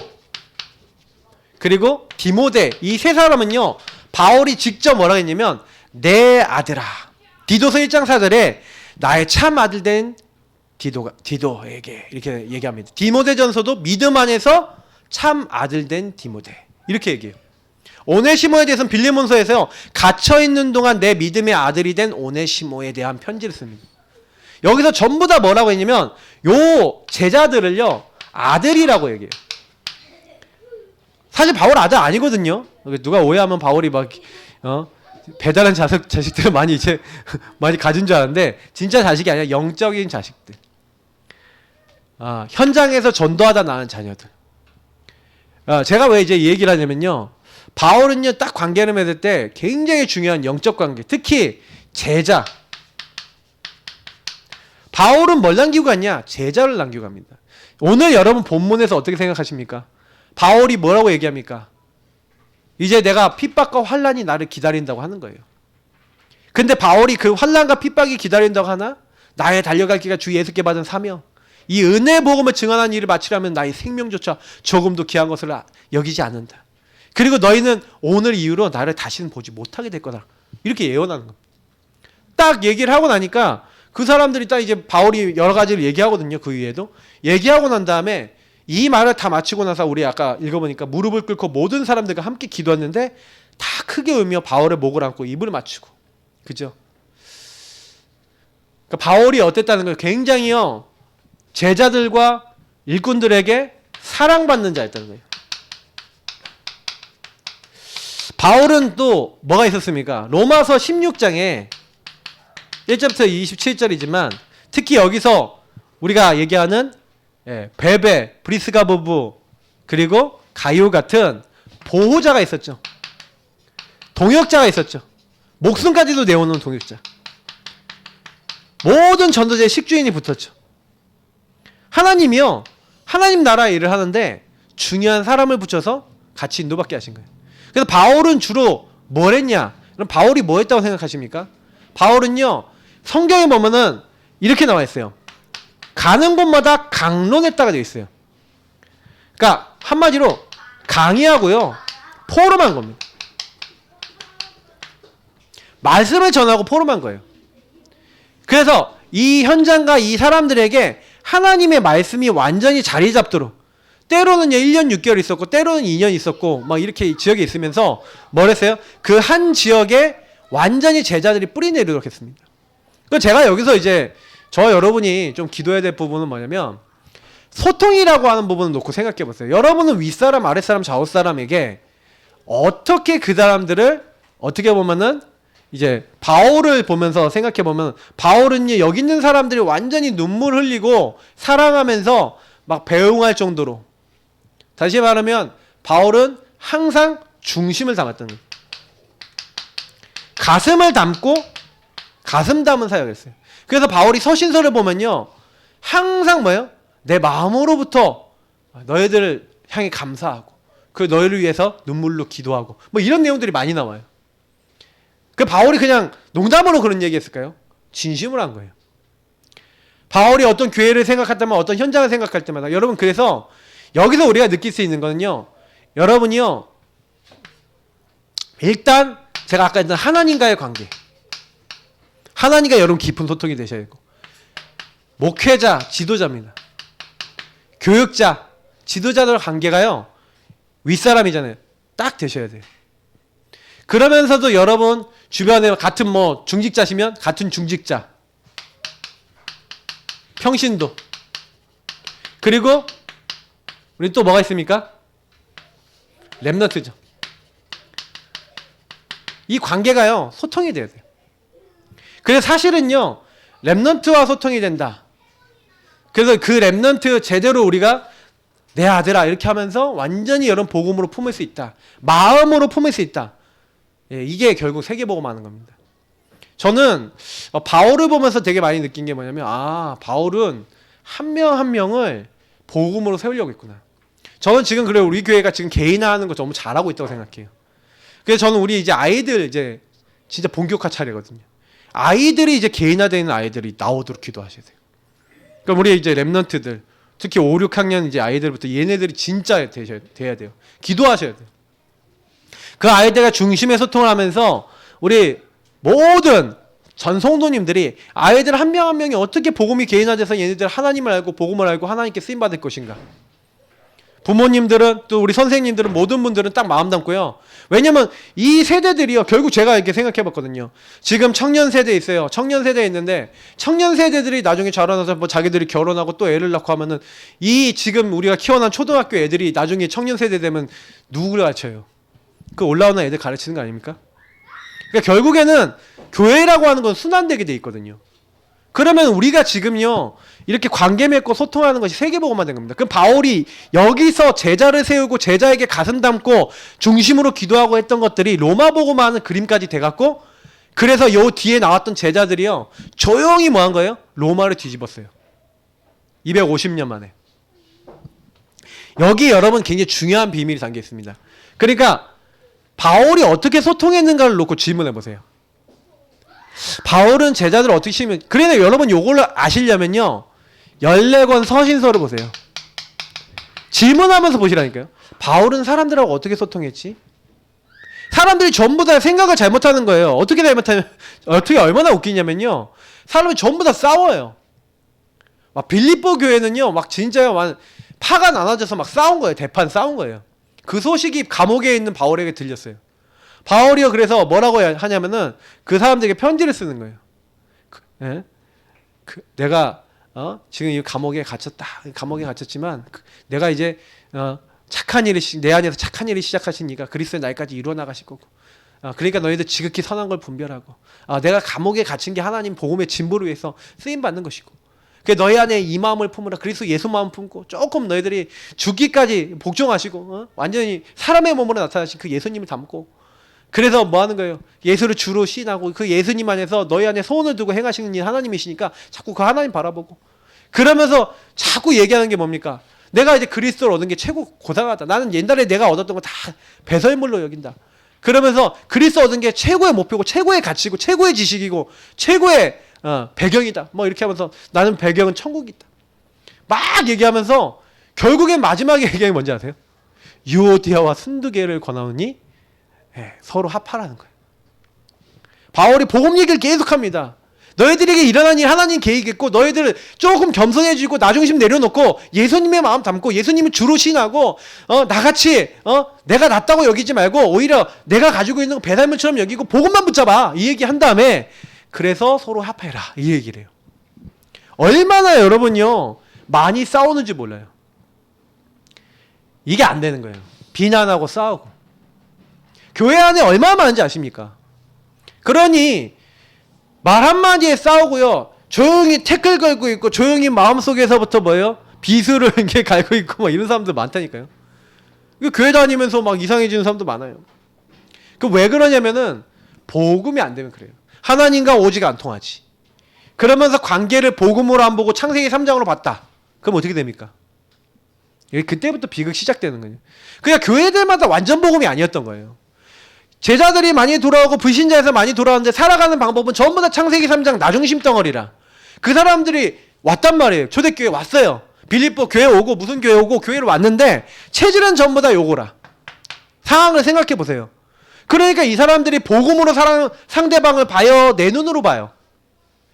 그리고 디모데, 이 세 사람은요 바울이 직접 뭐라고 했냐면 내 아들아, 디도서 1장 4절에 나의 참 아들 된 디도에게 이렇게 얘기합니다. 디모데전서도 믿음 안에서 참 아들 된 디모데, 이렇게 얘기해요. 오네시모에 대해서는 빌레몬서에서 갇혀있는 동안 내 믿음의 아들이 된 오네시모에 대한 편지를 씁니다. 여기서 전부 다 뭐라고 했냐면 요 제자들을요 아들이라고 얘기해요. 사실 바울 아들 아니거든요. 누가 오해하면 바울이 막 배달한 자식들을 많이 가진 줄 아는데 진짜 자식이 아니라 영적인 자식들. 현장에서 전도하다 낳은 자녀들. 제가 왜 이제 이 얘기를 하냐면요, 바울은요 딱 관계를 맺을 때 굉장히 중요한 영적 관계, 특히 제자. 바울은 뭘 남기고 갔냐? 제자를 남기고 갑니다. 오늘 여러분 본문에서 어떻게 생각하십니까? 바울이 뭐라고 얘기합니까? 이제 내가 핍박과 환난이 나를 기다린다고 하는 거예요. 근데 바울이 그 환난과 핍박이 기다린다고 하나? 나의 달려갈 길과 주 예수께 받은 사명, 이 은혜 복음을 증언하는 일을 마치려면 나의 생명조차 조금도 귀한 것을 여기지 않는다. 그리고 너희는 오늘 이후로 나를 다시는 보지 못하게 될 거다. 이렇게 예언하는 겁니다. 딱 얘기를 하고 나니까 그 사람들이 딱 이제 바울이 여러 가지를 얘기하거든요. 그 위에도 얘기하고 난 다음에 이 말을 다 마치고 나서 우리 아까 읽어보니까 무릎을 꿇고 모든 사람들과 함께 기도했는데 다 크게 울며 바울의 목을 안고 입을 맞추고, 그죠? 그러니까 바울이 어땠다는 걸 굉장히요 제자들과 일꾼들에게 사랑받는 자였다는 거예요. 바울은 또 뭐가 있었습니까? 로마서 16장에 1절부터 27절이지만 특히 여기서 우리가 얘기하는 베베, 브리스가 부부, 그리고 가이오 같은 보호자가 있었죠. 동역자가 있었죠. 목숨까지도 내어놓은 동역자. 모든 전도자의 식주인이 붙었죠. 하나님이요, 하나님 나라 일을 하는데 중요한 사람을 붙여서 같이 인도받게 하신 거예요. 그래서 바울은 주로 뭘 했냐? 그럼 바울이 뭐 했다고 생각하십니까? 바울은요 성경에 보면은 이렇게 나와 있어요. 가는 곳마다 강론했다가 되어 있어요. 그러니까 한마디로 강의하고요 포럼한 겁니다. 말씀을 전하고 포럼한 거예요. 그래서 이 현장과 이 사람들에게 하나님의 말씀이 완전히 자리 잡도록, 때로는 1년 6개월 있었고 때로는 2년 있었고 막 이렇게 지역에 있으면서 뭘 했어요? 그 한 지역에 완전히 제자들이 뿌리 내리도록 했습니다. 그래서 제가 여기서 이제 여러분이 좀 기도해야 될 부분은 뭐냐면 소통이라고 하는 부분을 놓고 생각해 보세요. 여러분은 윗사람, 아랫사람, 좌우사람에게 어떻게 그 사람들을 어떻게 보면은 이제 바울을 보면서 생각해 보면 바울은 여기 있는 사람들이 완전히 눈물 흘리고 사랑하면서 막 배웅할 정도로, 다시 말하면 바울은 항상 중심을 담았던 거예요. 가슴을 담고 가슴 담은 사역을 했어요. 그래서 바울이 서신서를 보면요 항상 뭐예요? 내 마음으로부터 너희들을 향해 감사하고 그 너희를 위해서 눈물로 기도하고 뭐 이런 내용들이 많이 나와요. 그 바울이 그냥 농담으로 그런 얘기했을까요? 진심으로 한 거예요. 바울이 어떤 교회를 생각할 때마다 어떤 현장을 생각할 때마다 여러분 그래서 여기서 우리가 느낄 수 있는 거는요. 여러분이요. 일단 제가 아까 했던 하나님과의 관계. 하나님과 여러분 깊은 소통이 되셔야 되고 목회자, 지도자입니다. 교육자, 지도자들 관계가요. 윗사람이잖아요. 딱 되셔야 돼요. 그러면서도 여러분 주변에 같은 뭐 중직자시면 같은 중직자. 평신도. 그리고 우리 또 뭐가 있습니까? 렘넌트죠. 이 관계가요. 소통이 돼야 돼요. 그래서 사실은요. 렘넌트와 소통이 된다. 그래서 그 렘넌트 제대로 우리가 내 아들아 이렇게 하면서 완전히 여러분 복음으로 품을 수 있다. 마음으로 품을 수 있다. 예, 이게 결국 세계복음 하는 겁니다. 저는 바울을 보면서 되게 많이 느낀 게 뭐냐면 바울은 한 명 한 명을 복음으로 세우려고 했구나. 저는 지금 그래요. 우리 교회가 지금 개인화하는 거 너무 잘하고 있다고 생각해요. 그래서 저는 우리 이제 아이들 이제 진짜 본격화 차례거든요. 아이들이 이제 개인화되는 아이들이 나오도록 기도하셔야 돼요. 그럼 우리 이제 렘넌트들 특히 5, 6학년 이제 아이들부터 얘네들이 진짜 돼야 돼요. 기도하셔야 돼요. 그 아이들과 중심에 소통을 하면서 우리 모든 전 성도님들이 아이들 한 명 한 명이 어떻게 복음이 개인화돼서 얘네들 하나님을 알고 복음을 알고 하나님께 쓰임받을 것인가. 부모님들은 또 우리 선생님들은 모든 분들은 딱 마음 담고요. 왜냐면 이 세대들이요. 결국 제가 이렇게 생각해 봤거든요. 지금 청년 세대에 있어요. 청년 세대에 있는데 청년 세대들이 나중에 자라나서 뭐 자기들이 결혼하고 또 애를 낳고 하면은 이 지금 우리가 키워난 초등학교 애들이 나중에 청년 세대 되면 누구를 가르쳐요? 그 올라오는 애들 가르치는 거 아닙니까? 그러니까 결국에는 교회라고 하는 건 순환되게 돼 있거든요. 그러면 우리가 지금요 이렇게 관계 맺고 소통하는 것이 세계복음화 된 겁니다. 그럼 바울이 여기서 제자를 세우고 제자에게 가슴 담고 중심으로 기도하고 했던 것들이 로마복음화하는 그림까지 돼갖고 그래서 요 뒤에 나왔던 제자들이요 조용히 뭐 한 거예요? 로마를 뒤집었어요. 250년 만에. 여기 여러분 굉장히 중요한 비밀이 담겨 있습니다. 그러니까 바울이 어떻게 소통했는가를 놓고 질문해 보세요. 바울은 제자들을 어떻게 시키면 그래서 여러분 요걸로 아시려면요 14권 서신서를 보세요. 질문하면서 보시라니까요. 바울은 사람들하고 어떻게 소통했지? 사람들이 전부 다 생각을 잘못하는 거예요. 어떻게 잘못하면 어떻게 얼마나 웃기냐면요 사람이 전부 다 싸워요. 막 빌립보 교회는요 막 진짜요 막 파가 나눠져서 막 싸운 거예요. 대판 싸운 거예요. 그 소식이 감옥에 있는 바울에게 들렸어요. 바울이요 그래서 뭐라고 하냐면은 그 사람들에게 편지를 쓰는 거예요. 내가 지금 이 감옥에 갇혔다. 감옥에 갇혔지만 내가 이제 착한 일이 내 안에서 착한 일이 시작하시니까 그리스도의 날까지 이루어 나가실 거고. 그러니까 너희들 지극히 선한 걸 분별하고. 내가 감옥에 갇힌 게 하나님 복음의 진보를 위해서 쓰임 받는 것이고. 그 너희 안에 이 마음을 품으라. 그리스도 예수 마음 품고 조금 너희들이 죽기까지 복종하시고 완전히 사람의 몸으로 나타나신 그 예수님을 담고. 그래서 뭐 하는 거예요? 예수를 주로 시인하고 그 예수님 안에서 너희 안에 소원을 두고 행하시는 일 하나님이시니까 자꾸 그 하나님 바라보고 그러면서 자꾸 얘기하는 게 뭡니까? 내가 이제 그리스도를 얻은 게 최고 고상하다. 나는 옛날에 내가 얻었던 거 다 배설물로 여긴다. 그러면서 그리스도 얻은 게 최고의 목표고 최고의 가치고 최고의 지식이고 최고의 배경이다. 뭐 이렇게 하면서 나는 배경은 천국이다. 막 얘기하면서 결국엔 마지막에 얘기한 게 뭔지 아세요? 유오디아와 순두개를 권하오니 서로 합하라는 거예요. 바울이 복음 얘기를 계속합니다. 너희들에게 일어난 일 하나님 계획했고 너희들 조금 겸손해지고 나중심 내려놓고 예수님의 마음 담고 예수님을 주로 신하고 나같이 내가 낫다고 여기지 말고 오히려 내가 가지고 있는 거 배달물처럼 여기고 복음만 붙잡아 이 얘기 한 다음에 그래서 서로 합해라 이 얘기를 해요. 얼마나 여러분요 많이 싸우는지 몰라요. 이게 안 되는 거예요. 비난하고 싸우고 교회 안에 얼마나 많은지 아십니까? 그러니 말 한마디에 싸우고요. 조용히 태클 걸고 있고 조용히 마음속에서부터 뭐예요? 비수를 이렇게 갈고 있고 뭐 이런 사람들 많다니까요. 교회 다니면서 막 이상해지는 사람도 많아요. 그 왜 그러냐면은 복음이 안 되면 그래요. 하나님과 오직 안 통하지. 그러면서 관계를 복음으로 안 보고 창세기 3장으로 봤다. 그럼 어떻게 됩니까? 그때부터 비극 시작되는 거예요. 그냥 교회들마다 완전 복음이 아니었던 거예요. 제자들이 많이 돌아오고 불신자에서 많이 돌아오는데 살아가는 방법은 전부 다 창세기 3장 나중심 덩어리라. 그 사람들이 왔단 말이에요. 초대교회 왔어요. 빌립보 교회 오고 무슨 교회 오고 교회로 왔는데 체질은 전부 다 요거라. 상황을 생각해 보세요. 그러니까 이 사람들이 복음으로 상대방을 봐요? 내 눈으로 봐요?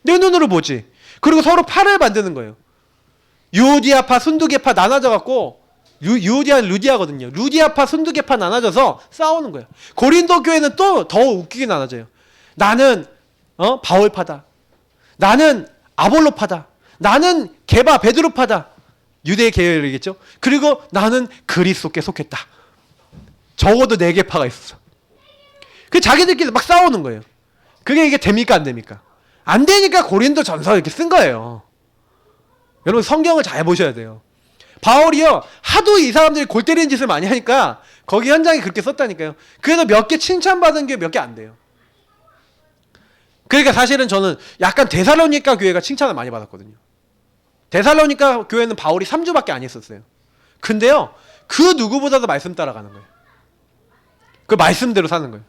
내 눈으로 보지. 그리고 서로 팔을 만드는 거예요. 유오디아파, 순두개파 나눠져 갖고 유오디아는 루디아거든요. 루디아파, 순두개파 나눠져서 싸우는 거예요. 고린도 교회는 또 더 웃기게 나눠져요. 나는 바울파다. 나는 아볼로파다. 나는 게바, 베드로파다. 유대 계열이겠죠. 그리고 나는 그리스도께 속했다. 적어도 4개파가 있었어. 그 자기들끼리 막 싸우는 거예요. 그게 이게 됩니까 안 됩니까? 안 되니까 고린도 전서 이렇게 쓴 거예요. 여러분 성경을 잘 보셔야 돼요. 바울이요 하도 이 사람들이 골 때리는 짓을 많이 하니까 거기 현장에 그렇게 썼다니까요. 그래서 몇 개 칭찬받은 게 몇 개 안 돼요. 그러니까 사실은 저는 약간 데살로니가 교회가 칭찬을 많이 받았거든요. 데살로니가 교회는 바울이 3주밖에 안 했었어요. 근데요 그 누구보다도 말씀 따라가는 거예요. 그 말씀대로 사는 거예요.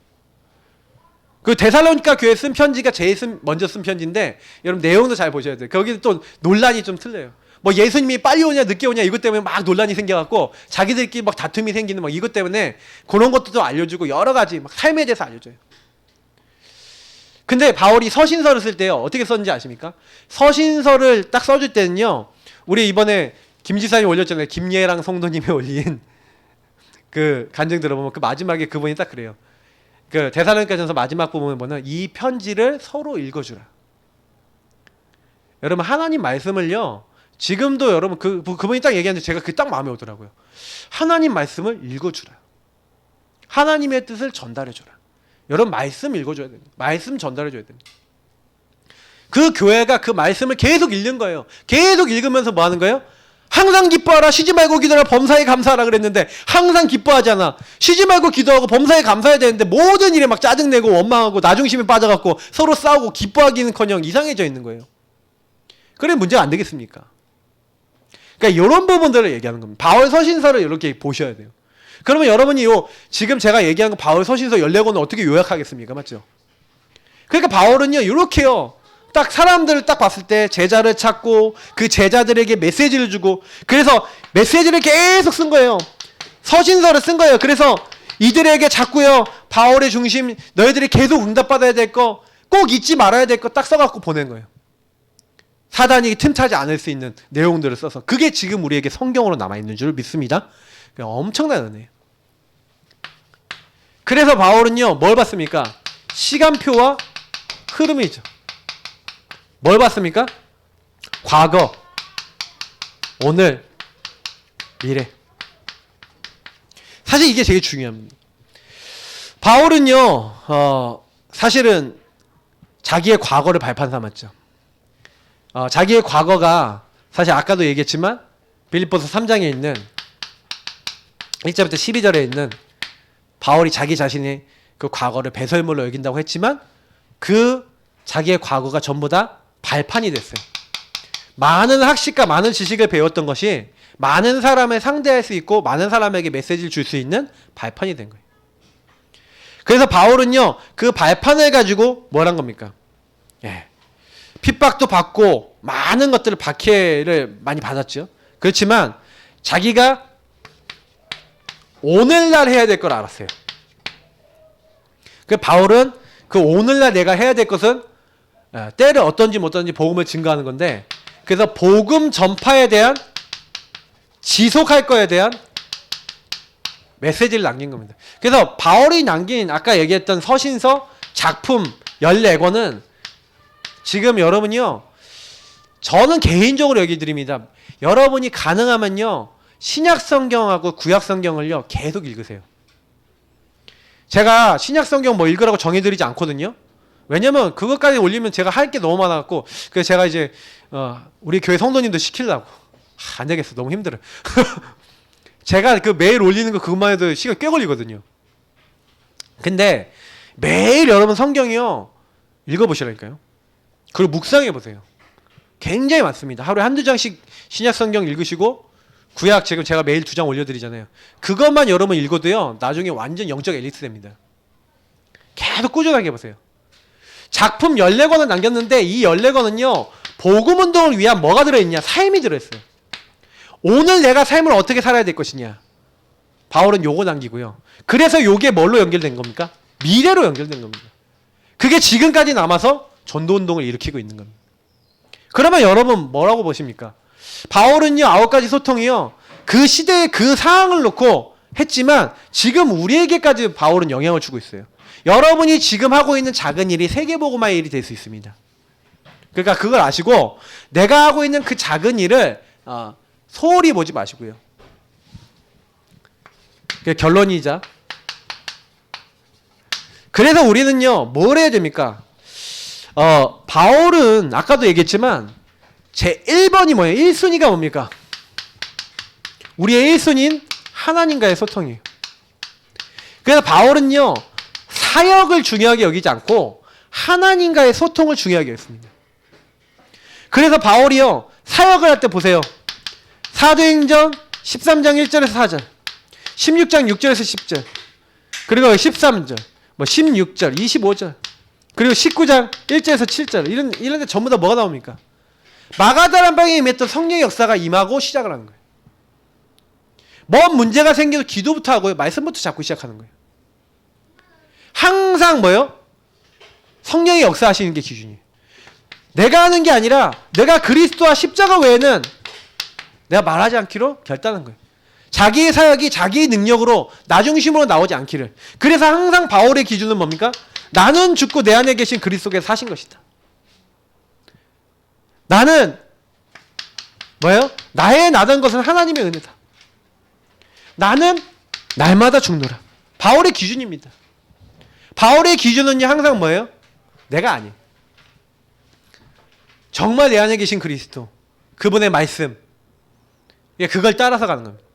그 데살로니가 교회 쓴 편지가 제일 먼저 쓴 편지인데 여러분 내용도 잘 보셔야 돼요. 거기는 또 논란이 좀 틀려요. 뭐 예수님이 빨리 오냐 늦게 오냐 이것 때문에 막 논란이 생겨갖고 자기들끼리 막 다툼이 생기는 막 이것 때문에 그런 것도 좀 알려주고 여러 가지 막 삶에 대해서 알려줘요. 근데 바울이 서신서를 쓸 때요 어떻게 썼는지 아십니까? 서신서를 딱 써줄 때는요 우리 이번에 김 지사님 올렸잖아요. 김예랑 성도님이 올린 그 간증 들어보면 그 마지막에 그분이 딱 그래요. 그 데살로니가전서 마지막 부분을 보면 이 편지를 서로 읽어주라. 여러분 하나님 말씀을요 지금도 여러분 그분이 딱 얘기하는데 제가 그 딱 마음에 오더라고요. 하나님 말씀을 읽어주라. 하나님의 뜻을 전달해줘라. 여러분 말씀 읽어줘야 됩니다. 말씀 전달해줘야 됩니다. 그 교회가 그 말씀을 계속 읽는 거예요. 계속 읽으면서 뭐 하는 거예요? 항상 기뻐하라. 쉬지 말고 기도하라. 범사에 감사하라 그랬는데 항상 기뻐하잖아. 쉬지 말고 기도하고 범사에 감사해야 되는데 모든 일에 막 짜증내고 원망하고 나중심에 빠져갖고 서로 싸우고 기뻐하기는커녕 이상해져 있는 거예요. 그래 문제가 안 되겠습니까? 그러니까 이런 부분들을 얘기하는 겁니다. 바울 서신서를 이렇게 보셔야 돼요. 그러면 여러분이 지금 제가 얘기한 거 바울 서신서 14권을 어떻게 요약하겠습니까? 맞죠? 그러니까 바울은요 이렇게요. 딱 사람들을 딱 봤을 때 제자를 찾고 그 제자들에게 메시지를 주고 그래서 메시지를 계속 쓴 거예요. 서신서를 쓴 거예요. 그래서 이들에게 자꾸요 바울의 중심 너희들이 계속 응답받아야 될 거 꼭 잊지 말아야 될 거 딱 써갖고 보낸 거예요. 사단이 틈타지 않을 수 있는 내용들을 써서 그게 지금 우리에게 성경으로 남아있는 줄 믿습니다. 엄청난 은혜예요. 그래서 바울은요 뭘 봤습니까? 시간표와 흐름이죠. 뭘 봤습니까? 과거, 오늘, 미래. 사실 이게 되게 중요합니다. 바울은요 사실은 자기의 과거를 발판 삼았죠. 자기의 과거가 사실 아까도 얘기했지만 빌립보서 3장에 있는 1절부터 12절에 있는 바울이 자기 자신의 그 과거를 배설물로 여긴다고 했지만 그 자기의 과거가 전부 다 발판이 됐어요. 많은 학식과 많은 지식을 배웠던 것이 많은 사람을 상대할 수 있고 많은 사람에게 메시지를 줄 수 있는 발판이 된 거예요. 그래서 바울은요 그 발판을 가지고 뭘 한 겁니까? 핍박도 받고 많은 것들을 박해를 많이 받았죠. 그렇지만 자기가 오늘날 해야 될 걸 알았어요. 그 바울은 그 오늘날 내가 해야 될 것은 때를 어떤지 못하는지 복음을 증거하는 건데 그래서 복음 전파에 대한 지속할 거에 대한 메시지를 남긴 겁니다. 그래서 바울이 남긴 아까 얘기했던 서신서 작품 14권은 지금 여러분이요 저는 개인적으로 얘기 드립니다. 여러분이 가능하면요 신약 성경하고 구약 성경을요 계속 읽으세요. 제가 신약 성경 뭐 읽으라고 정해드리지 않거든요. 왜냐면 그것까지 올리면 제가 할 게 너무 많아갖고 그래서 제가 이제 우리 교회 성도님도 시키려고 안 되겠어 너무 힘들어. 제가 그 매일 올리는 거 그것만 해도 시간 꽤 걸리거든요. 근데 매일 여러분 성경이요 읽어보시라니까요. 그리고 묵상해 보세요. 굉장히 많습니다. 하루에 한두 장씩 신약 성경 읽으시고 구약 지금 제가 매일 2장 올려드리잖아요. 그것만 여러분 읽어도요. 나중에 완전 영적 엘리트 됩니다. 계속 꾸준하게 해보세요. 작품 14권을 남겼는데 이 14권은요. 복음운동을 위한 뭐가 들어있냐? 삶이 들어있어요. 오늘 내가 삶을 어떻게 살아야 될 것이냐? 바울은 요거 남기고요. 그래서 요게 뭘로 연결된 겁니까? 미래로 연결된 겁니다. 그게 지금까지 남아서 전도운동을 일으키고 있는 겁니다. 그러면 여러분 뭐라고 보십니까? 바울은요 9가지 소통이요 그 시대의 그 상황을 놓고 했지만 지금 우리에게까지 바울은 영향을 주고 있어요. 여러분이 지금 하고 있는 작은 일이 세계복음화의 일이 될 수 있습니다. 그러니까 그걸 아시고 내가 하고 있는 그 작은 일을 소홀히 보지 마시고요. 그게 결론이자 그래서 우리는요 뭘 해야 됩니까? 바울은 아까도 얘기했지만 제 1번이 뭐예요? 1순위가 뭡니까? 우리의 1순위는 하나님과의 소통이에요. 그래서 바울은요 사역을 중요하게 여기지 않고 하나님과의 소통을 중요하게 했습니다. 그래서 바울이요 사역을 할 때 보세요. 사도행전 13장 1절에서 4절 16장 6절에서 10절 그리고 13절 16절 25절 그리고 19장 1절에서 7절 이런 데 전부 다 뭐가 나옵니까? 마가다란 방에 임했던 성령의 역사가 임하고 시작을 하는 거예요. 뭔 문제가 생겨도 기도부터 하고요. 말씀부터 잡고 시작하는 거예요. 항상 뭐요? 성령의 역사하시는 게 기준이에요. 내가 하는 게 아니라 내가 그리스도와 십자가 외에는 내가 말하지 않기로 결단한 거예요. 자기의 사역이 자기의 능력으로 나 중심으로 나오지 않기를. 그래서 항상 바울의 기준은 뭡니까? 나는 죽고 내 안에 계신 그리스도께서 사신 것이다. 나는 뭐예요? 나의 나던 것은 하나님의 은혜다. 나는 날마다 죽노라. 바울의 기준입니다. 바울의 기준은요 항상 뭐예요? 내가 아니에요. 정말 내 안에 계신 그리스도 그분의 말씀 그걸 따라서 가는 겁니다.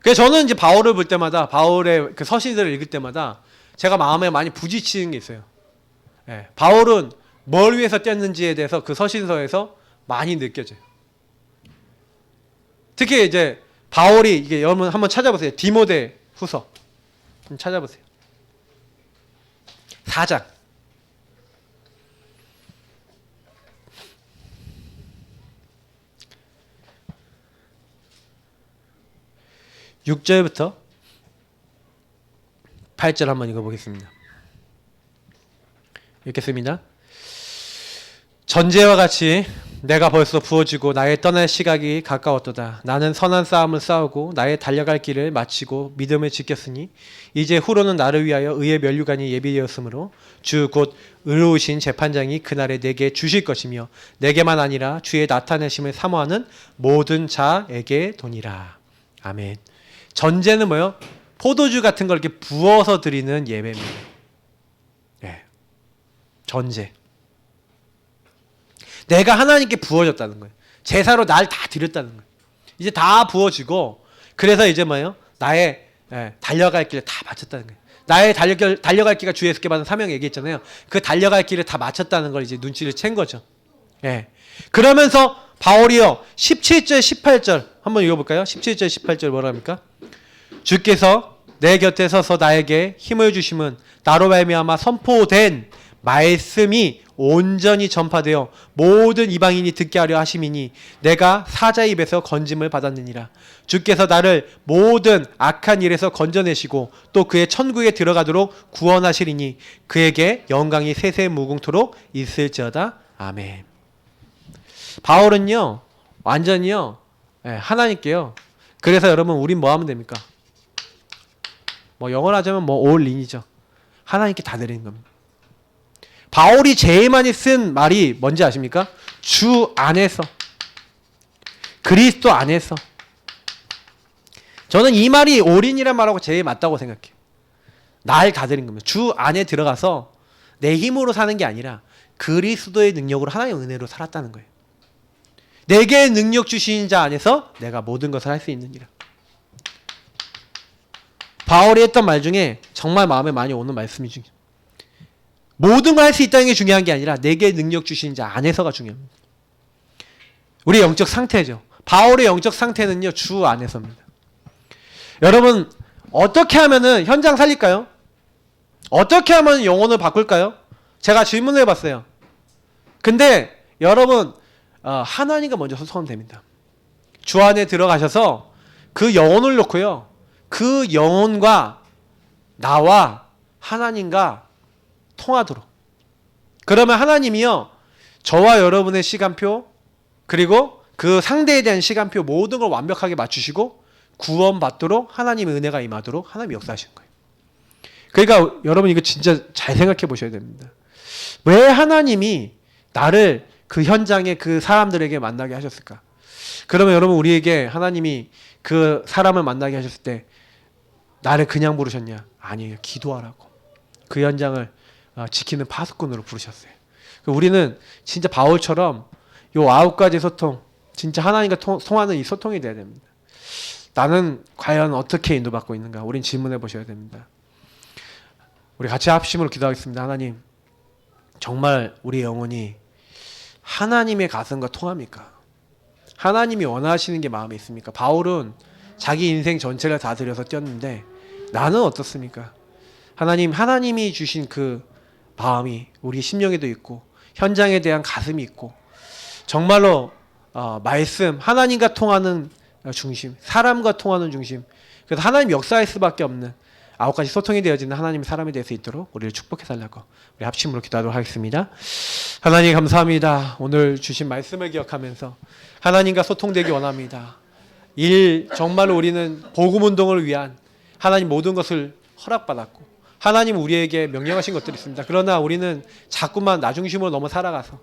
그래서 저는 이제 바울을 볼 때마다 바울의 그 서신들을 읽을 때마다 제가 마음에 많이 부딪히는 게 있어요. 바울은 뭘 위해서 뛰었는지에 대해서 그 서신서에서 많이 느껴져요. 특히 이제 바울이 이게 여러분 한번 찾아보세요. 디모데 후서 좀 찾아보세요. 4장 6절부터 8절 한번 읽어보겠습니다. 읽겠습니다. 전제와 같이 내가 벌써 부어지고 나의 떠날 시각이 가까웠도다. 나는 선한 싸움을 싸우고 나의 달려갈 길을 마치고 믿음을 지켰으니 이제 후로는 나를 위하여 의의 면류관이 예비되었으므로 주 곧 의로우신 재판장이 그날에 내게 주실 것이며 내게만 아니라 주의 나타내심을 사모하는 모든 자에게 도니라. 아멘. 전제는 뭐예요? 포도주 같은 걸 이렇게 부어서 드리는 예배입니다. 전제. 내가 하나님께 부어졌다는 거예요. 제사로 날 다 드렸다는 거예요. 이제 다 부어지고 그래서 이제 뭐예요? 나의 달려갈 길을 다 마쳤다는 거예요. 나의 달려갈 길가 주 예수께 받은 사명 얘기했잖아요. 그 달려갈 길을 다 마쳤다는 걸 이제 눈치를 챈 거죠. 그러면서 바울이요 17절 18절 한번 읽어볼까요? 17절 18절 뭐라 합니까? 주께서 내 곁에 서서 나에게 힘을 주심은 나로 말미암아 선포된 말씀이 온전히 전파되어 모든 이방인이 듣게 하려 하심이니 내가 사자의 입에서 건짐을 받았느니라. 주께서 나를 모든 악한 일에서 건져내시고 또 그의 천국에 들어가도록 구원하시리니 그에게 영광이 세세 무궁토록 있을지어다. 아멘. 바울은요 완전히요 하나님께요. 그래서 여러분 우린 뭐 하면 됩니까? 뭐 영어로 하자면 뭐 올인이죠. 하나님께 다 드리는 겁니다. 바울이 제일 많이 쓴 말이 뭔지 아십니까? 주 안에서, 그리스도 안에서. 저는 이 말이 올인이란 말하고 제일 맞다고 생각해요. 날 다 드린 겁니다. 주 안에 들어가서 내 힘으로 사는 게 아니라 그리스도의 능력으로 하나님의 은혜로 살았다는 거예요. 내게 능력 주신 자 안에서 내가 모든 것을 할 수 있느니라. 바울이 했던 말 중에 정말 마음에 많이 오는 말씀이 중요해요. 모든 걸 할 수 있다는 게 중요한 게 아니라 내게 능력 주신 자 안에서가 중요합니다. 우리의 영적 상태죠. 바울의 영적 상태는요, 주 안에서입니다. 여러분, 어떻게 하면은 현장 살릴까요? 어떻게 하면 영혼을 바꿀까요? 제가 질문을 해봤어요. 근데 여러분, 하나님과 먼저 소통하면 됩니다. 주 안에 들어가셔서 그 영혼을 놓고요, 그 영혼과 나와 하나님과 통하도록. 그러면 하나님이요, 저와 여러분의 시간표, 그리고 그 상대에 대한 시간표 모든 걸 완벽하게 맞추시고 구원받도록 하나님의 은혜가 임하도록 하나님이 역사하시는 거예요. 그러니까 여러분 이거 진짜 잘 생각해 보셔야 됩니다. 왜 하나님이 나를 그 현장에 그 사람들에게 만나게 하셨을까? 그러면 여러분 우리에게 하나님이 그 사람을 만나게 하셨을 때 나를 그냥 부르셨냐? 아니에요. 기도하라고. 그 현장을 지키는 파수꾼으로 부르셨어요. 우리는 진짜 바울처럼 요 9가지 소통, 진짜 하나님과 통하는 이 소통이 돼야 됩니다. 나는 과연 어떻게 인도받고 있는가? 우린 질문해 보셔야 됩니다. 우리 같이 합심으로 기도하겠습니다. 하나님, 정말 우리 영혼이 하나님의 가슴과 통합니까? 하나님이 원하시는 게 마음에 있습니까? 바울은 자기 인생 전체를 다 들여서 뛰었는데 나는 어떻습니까? 하나님이 주신 그 마음이 우리 심령에도 있고 현장에 대한 가슴이 있고 정말로 말씀, 하나님과 통하는 중심, 사람과 통하는 중심, 그래서 하나님 역사할 수밖에 없는 9가지 소통이 되어지는 하나님의 사람이 될 수 있도록 우리를 축복해 달라고 우리 합심으로 기도하도록 하겠습니다. 하나님 감사합니다. 오늘 주신 말씀을 기억하면서 하나님과 소통되기 원합니다. 정말로 우리는 복음운동을 위한 하나님 모든 것을 허락받았고 하나님 우리에게 명령하신 것들이 있습니다. 그러나 우리는 자꾸만 나 중심으로 너무 살아가서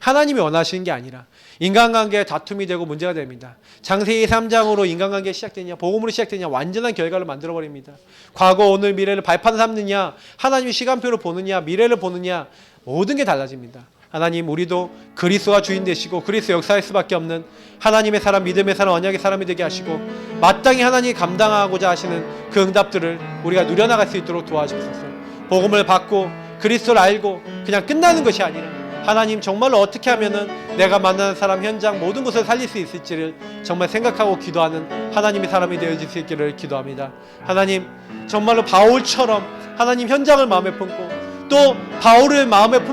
하나님이 원하시는 게 아니라 인간관계에 다툼이 되고 문제가 됩니다. 창세기 3장으로 인간관계가 시작되냐, 복음으로 시작되냐, 완전한 결과를 만들어버립니다. 과거, 오늘, 미래를 발판 삼느냐, 하나님의 시간표를 보느냐, 미래를 보느냐, 모든 게 달라집니다. 하나님, 우리도 그리스도가 주인 되시고 그리스도 역사할 수밖에 없는 하나님의 사람, 믿음의 사람, 언약의 사람이 되게 하시고 마땅히 하나님이 감당하고자 하시는 그 응답들을 우리가 누려나갈 수 있도록 도와주옵소서. 복음을 받고 그리스도를 알고 그냥 끝나는 것이 아니라 하나님 정말로 어떻게 하면은 내가 만나는 사람 현장 모든 것을 살릴 수 있을지를 정말 생각하고 기도하는 하나님의 사람이 되어질 수 있기를 기도합니다. 하나님 정말로 바울처럼 하나님 현장을 마음에 품고 또 바울을 마음에 품고